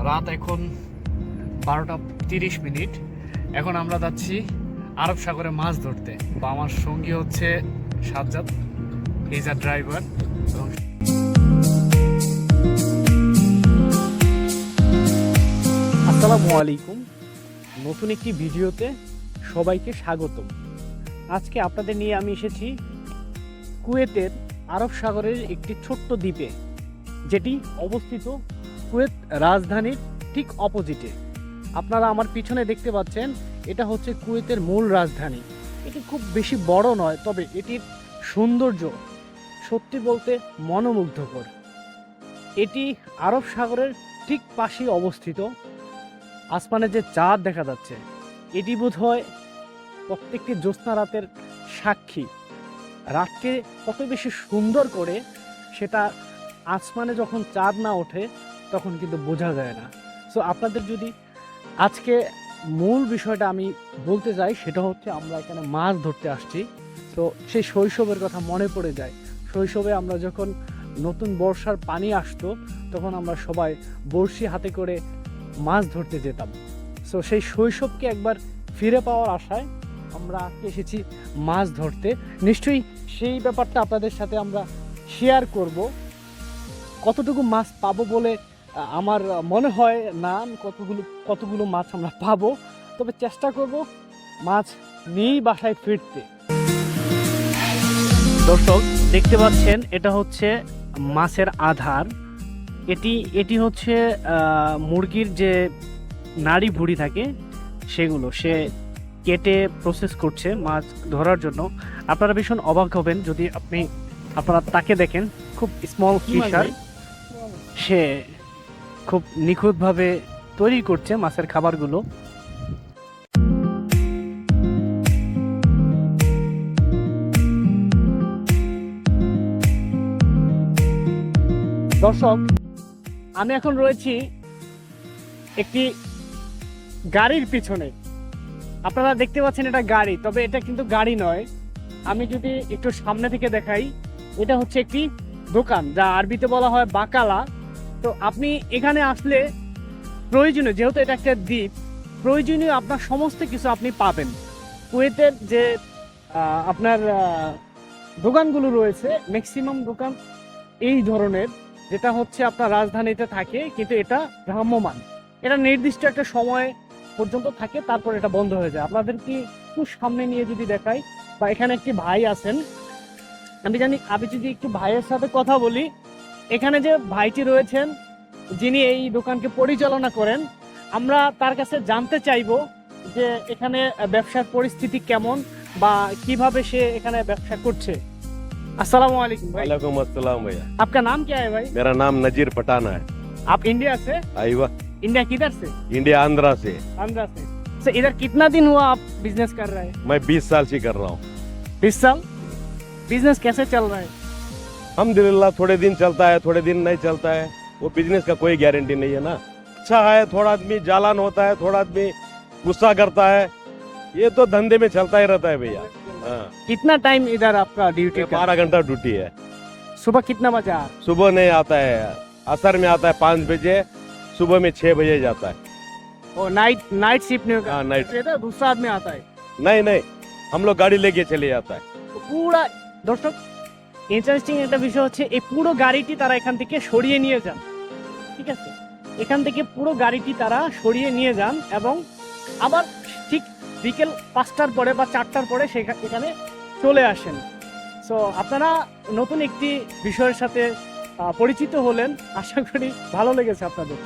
রাত এখন 12:30। এখন আমরা যাচ্ছি আরব সাগরে মাছ ধরতে। বা আমার সঙ্গী হচ্ছে সাজ্জাদ, ইজ আ ড্রাইভার। আসসালামু আলাইকুম, নতুন একটি ভিডিওতে সবাইকে স্বাগতম। আজকে আপনাদের নিয়ে আমি এসেছি কুয়েতের আরব সাগরের একটি ছোট্ট দ্বীপে, যেটি অবস্থিত কুয়েত রাজধানীর ঠিক অপোজিটে। আপনারা আমার পিছনে দেখতে পাচ্ছেন, এটা হচ্ছে কুয়েতের মূল রাজধানী। এটি খুব বেশি বড় নয়, তবে এটির সৌন্দর্য সত্যি বলতে মনোমুগ্ধকর। এটি আরব সাগরের ঠিক পাশেই অবস্থিত। আসমানে যে চাঁদ দেখা যাচ্ছে, এটি বোধহয় প্রত্যেকটি জ্যোৎস্না রাতের সাক্ষী। রাতকে কত বেশি সুন্দর করে সেটা আসমানে যখন চাঁদ না ওঠে তখন কিন্তু বোঝা যায় না। সো আপনাদের যদি আজকে মূল বিষয়টা আমি বলতে চাই, সেটা হচ্ছে আমরা এখানে মাছ ধরতে আসছি। তো সেই শৈশবের কথা মনে পড়ে যায়। শৈশবে আমরা যখন নতুন বর্ষার পানি আসতো, তখন আমরা সবাই বড়শি হাতে করে মাছ ধরতে যেতাম। সো সেই শৈশবকে একবার ফিরে পাওয়ার আশায় আমরা এসেছি মাছ ধরতে। নিশ্চয়ই সেই ব্যাপারটা আপনাদের সাথে আমরা শেয়ার করব। কতটুকু মাছ পাবো বলে আমার মনে হয় না, কতগুলো মাছ আমরা পাবো, তবে চেষ্টা করব মাছ নিয়েই বাসায় ফিরতে। দর্শক দেখতে পাচ্ছেন, এটা হচ্ছে মাছের আধার। এটি হচ্ছে মুরগির যে নাড়ি ভুঁড়ি থাকে সেগুলো সে কেটে প্রসেস করছে মাছ ধরার জন্য। আপনারা ভীষণ অবাক হবেন যদি আপনারা তাকে দেখেন। খুব স্মল ফিশার, সে খুব নিখুঁতভাবে তৈরি করছে মাছের খাবারগুলো। দর্শক, আমি এখন রয়েছি একটি গাড়ির পিছনে। আপনারা দেখতে পাচ্ছেন এটা গাড়ি, তবে এটা কিন্তু গাড়ি নয়। আমি যদি একটু সামনে থেকে দেখাই, এটা হচ্ছে একটি দোকান, যা আরবিতে বলা হয় বাকালা। তো আপনি এখানে আসলে প্রয়োজনীয়, যেহেতু এটা একটা দ্বীপ, প্রয়োজনীয় আপনার সমস্ত কিছু আপনি পাবেন। কুয়েতের যে আপনার দোকানগুলো রয়েছে, ম্যাক্সিমাম দোকান এই ধরনের, যেটা হচ্ছে আপনার রাজধানীতে থাকে, কিন্তু এটা ভ্রাম্যমান। এটা নির্দিষ্ট একটা সময় পর্যন্ত থাকে, তারপর এটা বন্ধ হয়ে যায়। আপনাদেরকে একটু সামনে নিয়ে যদি দেখাই, বা এখানে একটি ভাই আছেন, আমি যদি একটু ভাইয়ের সাথে কথা বলি। এখানে যে ভাইটি রয়েছেন, যিনি এই দোকানকে পরিচালনা করেন, আমরা তার কাছে জানতে চাইবো যে এখানে ব্যবসার পরিস্থিতি কেমন বা কিভাবে সে এখানে ব্যবসা করছে। अस्सलाम वालेकुम भाई। वालेकुम अस्सलाम भैया। आपका नाम क्या है भाई? मेरा नाम नजीर पठाना है। आप इंडिया से? आईवा। इंडिया किधर से? इंडिया आंध्रा से। आंध्रा से। तो इधर कितना दिन हुआ आप बिजनेस कर रहे हैं? मैं 20 साल से कर रहा हूँ। 20 साल? बिजनेस कैसे चल रहा है? अल्हम्दुलिल्लाह, थोड़े दिन चलता है, थोड़े दिन नहीं चलता है। वो बिजनेस का कोई गारंटी नहीं है ना। अच्छा है, थोड़ा आदमी जालान होता है, थोड़ा आदमी गुस्सा करता है। ये तो धंधे में चलता ही रहता है भैया। हाँ। कितना टाइम इधर आपका ड्यूटी का? 12 घंटा ड्यूटी है। सुबह कितना बजे आ? सुबह नहीं आता है, असर में आता है 5 बजे, सुबह में 6 बजे जाता है। और नाइट शिफ्ट नहीं होगा? हाँ, नाइट। दूसरा आदमी आता है? नहीं, हम लोग गाड़ी लेके चले जाता है। তো পুরো দর্শক, ইন্টারেস্টিং একটা বিষয় হচ্ছে, এই পুরো গাড়িটি তারা এখান থেকে সরিয়ে নিয়ে যান। ঠিক আছে, এখান থেকে পুরো গাড়িটি তারা সরিয়ে নিয়ে যান এবং আবার ঠিক বিকেল 5টার পরে বা 4টার পরে এখানে চলে আসেন। সো আপনারা নতুন একটি বিষয়ের সাথে পরিচিত হলেন, আশা করি ভালো লেগেছে আপনাদের।